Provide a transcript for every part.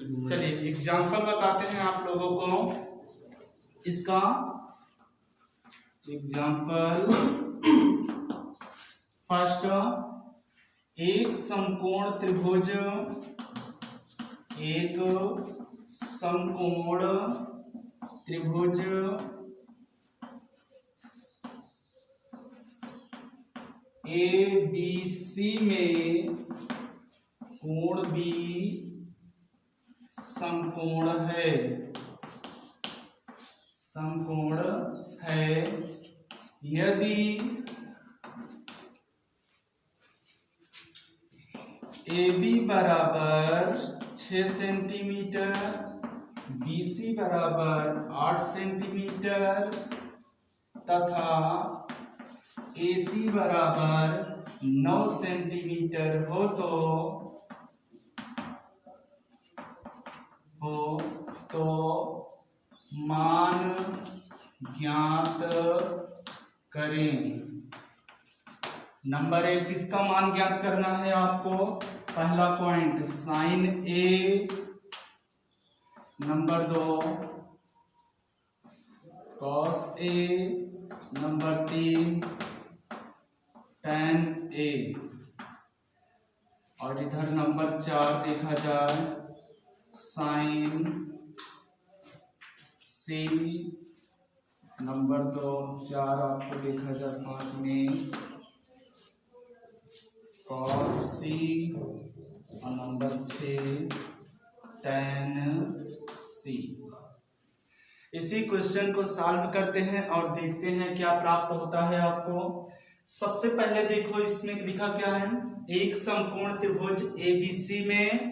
चलिए एग्जाम्पल बताते हैं आप लोगों को इसका। एग्जाम्पल फर्स्ट, एक समकोण त्रिभुज, एक समकोण त्रिभुज ABC में कोण B समकोण है, समकोण है यदि AB बराबर 6 सेंटीमीटर, BC बराबर 8 सेंटीमीटर तथा AC बराबर 9 सेंटीमीटर हो तो मान ज्ञात करें। नंबर 1 किसका मान ज्ञात करना है आपको? पहला point sine A, number 2 cos A, number 3 tan A, और इधर नंबर 4 देखा जाए साइन C, नंबर 2 4 आपको देखा जाए 5 में कॉस C और नंबर 6 tan C। इसी क्वेश्चन को सॉल्व करते हैं और देखते हैं क्या प्राप्त होता है आपको। सबसे पहले देखो इसमें लिखा क्या है, एक समकोण त्रिभुज ABC में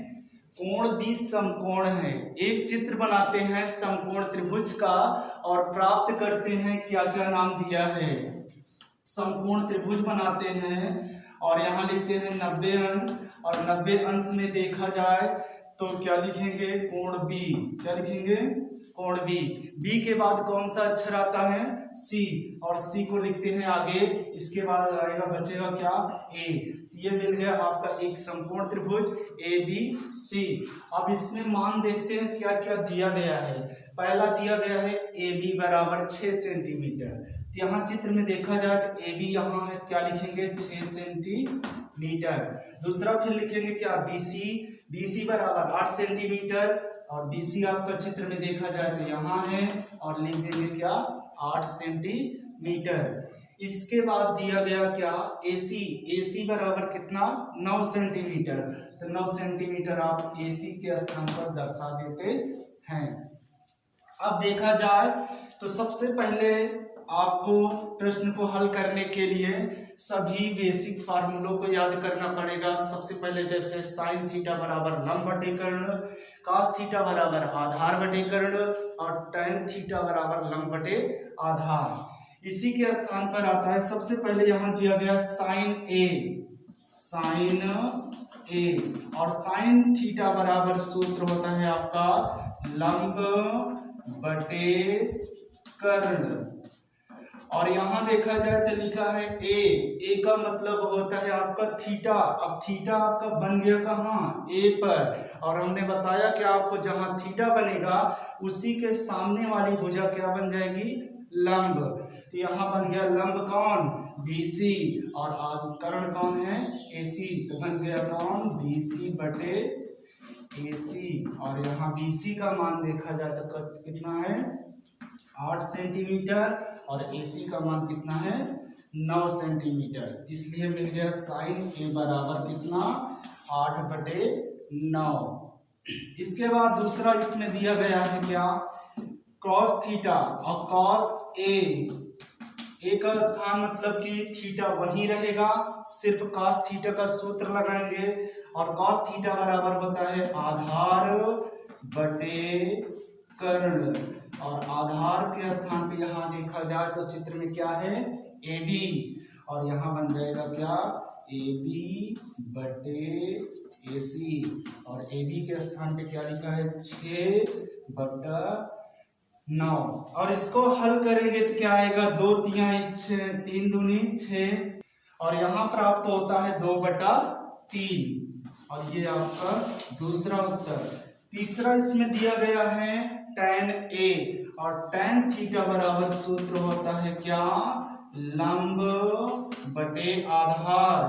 कोण B समकोण है। एक चित्र बनाते हैं समकोण त्रिभुज का और प्राप्त करते हैं क्या क्या नाम दिया है। समकोण त्रिभुज बनाते हैं और यहाँ लिखते हैं 90 अंश, और 90 अंश में देखा जाए तो क्या लिखेंगे? कोण B। क्या लिखेंगे? कोण B। B के बाद कौन सा अक्षर आता है? C, और C को लिखते हैं आगे, इसके बाद आएगा बचेगा क्या? A। ये मिल गया आपका एक समकोण त्रिभुज ABC। अब इसमें मान देखते हैं क्या क्या दिया गया है। पहला दिया गया है AB बराबर 6 सेंटीमीटर। यहाँ चित्र में देखा जाए तो AB यहाँ है, क्या लिखेंगे? 6 सेंटीमीटर। दूसरा फिर लिखेंगे क्या? BC बराबर 8 सेंटीमीटर, और BC आपका चित्र में देखा जाए तो यहाँ है, और लिख देंगे क्या? 8 सेंटीमीटर। इसके बाद दिया गया क्या? AC बराबर कितना? 9 सेंटीमीटर। तो 9 सेंटीमीटर आप AC के स्थान पर दर्शा देते हैं। अब देखा जाए तो सबसे पहले आपको प्रश्न को हल करने के लिए सभी बेसिक फार्मूलों को याद करना पड़ेगा। सबसे पहले जैसे साइन थीटा बराबर लंब बटे कर्ण, कास थीटा बराबर आधार बटे कर्ण, और टैन थीटा बराबर लंब बटे आधार। इसी के स्थान पर आता है सबसे पहले यहाँ दिया गया साइन A, और साइन थीटा बराबर सूत्र होता है आपका लंब बटे कर्ण। और यहाँ देखा जाए तो लिखा है A का मतलब होता है आपका थीटा। अब थीटा आपका बन गया कहाँ? A पर, और हमने बताया कि आपको जहाँ थीटा बनेगा उसी के सामने वाली भुजा क्या बन जाएगी? लंब। तो यहाँ बन गया लंब कौन? BC, और कर्ण कौन है? AC। तो बन गया कौन? BC बटे AC। और यहाँ BC का मान देखा जाए तो कितना है? 8 सेंटीमीटर, और AC का मान कितना है? 9 सेंटीमीटर। इसलिए मिल गया साइन A बराबर कितना? 8 बटे 9। इसके बाद दूसरा इसमें दिया गया है क्या? कॉस थीटा और कॉस A का स्थान मतलब कि थीटा वही रहेगा, सिर्फ कॉस थीटा का सूत्र लगाएंगे, और कॉस थीटा बराबर होता है आधार बटे कर्ण। और आधार के स्थान पे यहाँ देखा जाए तो चित्र में क्या है? AB, और यहाँ बन जाएगा क्या? AB बटे AC, और AB के स्थान पे क्या लिखा है? 6 बटा 9। और इसको हल करेंगे तो क्या आएगा? 2 3 दूनी 6, और यहाँ प्राप्त होता है 2 बटा 3, और ये आपका दूसरा उत्तर। तीसरा इसमें दिया गया है tan A, और tan थीटा बराबर सूत्र होता है क्या, लंब बटे आधार,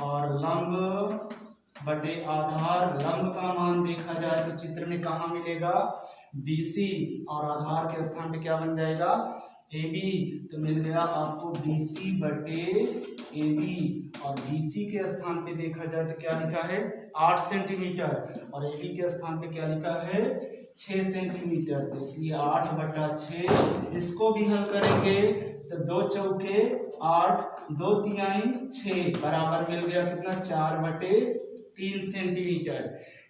और लंब बटे आधार, लंब का मान देखा जाए तो चित्र में कहाँ मिलेगा, BC, और आधार के स्थान पे क्या बन जाएगा, AB, तो मिल गया आपको BC बटे AB, और BC के स्थान पे देखा जाए तो क्या लिखा है 8 सेंटीमीटर, और AB के स्थान पे क्या लिखा है 6 सेंटीमीटर, तो इसलिए 8/6। इसको भी हल करेंगे तो 2 चौके 8, 2 तिहाई 6 बराबर मिल गया कितना, 4/3 सेंटीमीटर।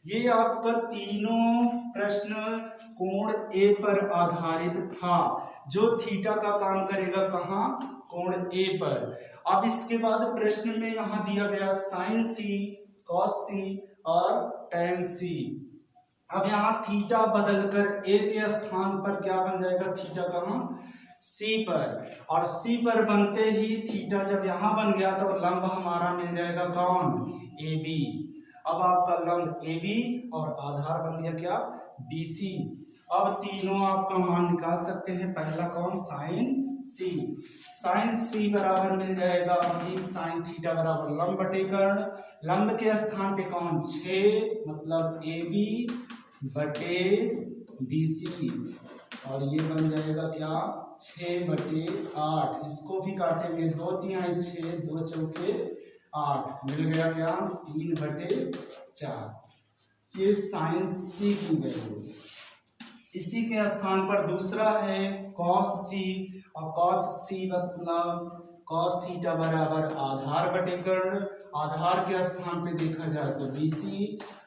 ये आपका तीनों प्रश्न कोण ए पर आधारित था, जो थीटा का काम करेगा कहाँ, कोण ए पर। अब इसके बाद प्रश्न में यहाँ दिया गया sin C, cos C और tan C। अब यहाँ थीटा बदलकर ए के स्थान पर क्या बन जाएगा, थीटा कहाँ, C पर, और C पर बनते ही थीटा जब यहाँ बन गया तो लंब हमारा मिल जाएगा कौन, AB। अब आपका लंब AB और आधार बन गया क्या, BC। अब तीनों आपका मान निकाल सकते हैं। पहला कौन, sin C, sin C बराबर मिल जाएगा वही sin थीटा बराबर लंब बटे कर्ण, लंब के स्थान पे कौन 6, मतलब AB बटे BC, और ये बन जाएगा क्या 6/8। इसको भी काटेंगे, 2 तिहाई 6, 2 चौके 8, मिल गया क्या 3/4। ये sin C की वैल्यू। इसी के स्थान पर दूसरा है cos C, और cos C मतलब cos थीटा बराबर आधार बटे कर्ण, आधार के स्थान पे देखा जाए तो BC,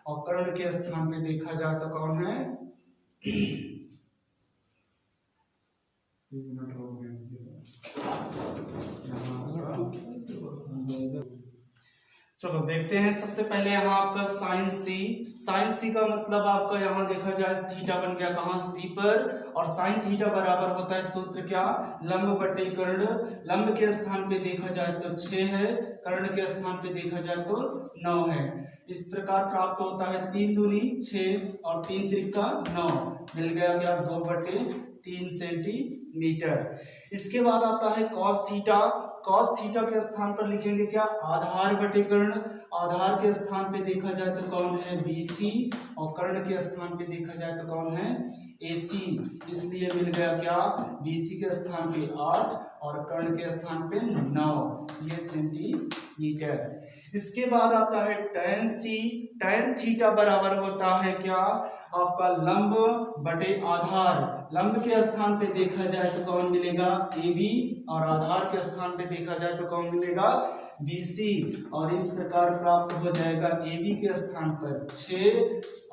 और कर्ण के स्थान पे देखा जाए तो कौन है, चलो देखते हैं। सबसे पहले यहाँ आपका sin C का मतलब आपका यहाँ देखा जाए थीटा बन गया कहाँ, C पर, और sin थीटा बराबर होता है सूत्र क्या, लंब बटे कर्ण, लंब के स्थान पे देखा जाए तो 6 है, कर्ण के स्थान पे देखा जाए तो 9 है। इस प्रकार प्राप्त होता है 3 दूनी 6 और 3 त्रिका 9, मिल गया क्या 2/3 सेंटीमीटर। इसके बाद आता है cos थीटा के स्थान पर लिखेंगे क्या, आधार बटे कर्ण, आधार के स्थान पे देखा जाए तो कौन है BC, और कर्ण के स्थान पे देखा जाए तो कौन है AC, इसलिए मिल गया क्या BC के स्थान पे 8 और कर्ण के स्थान पे 9, ये सेंटीमीटर। इसके बाद आता है tan थीटा बराबर होता है क्या, आपका लंब बटे आधार, लंब के स्थान पे देखा जाए तो कौन मिलेगा AB, और आधार के स्थान पे देखा जाए तो कौन मिलेगा BC, और इस प्रकार प्राप्त हो जाएगा AB के स्थान पर 6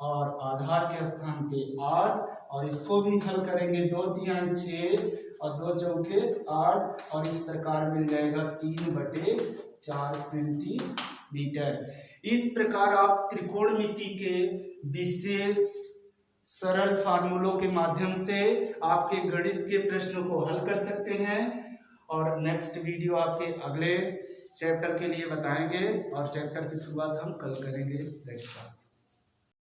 और आधार के स्थान पे 8, और इसको भी हल करेंगे, 2 तिहाई 6 और 2 चौके 8, और इस प्रकार मिल जाएगा 3/4 सेंटीमीटर। इस प्रकार आप त्रिकोणमिति के विशेष सरल फार्मूलों के माध्यम से आपके गणित के प्रश्नों को हल कर सकते हैं, और नेक्स्ट वीडियो आपके अगले चैप्टर के लिए बताएंगे, और चैप्टर की शुरुआत हम कल करेंगे।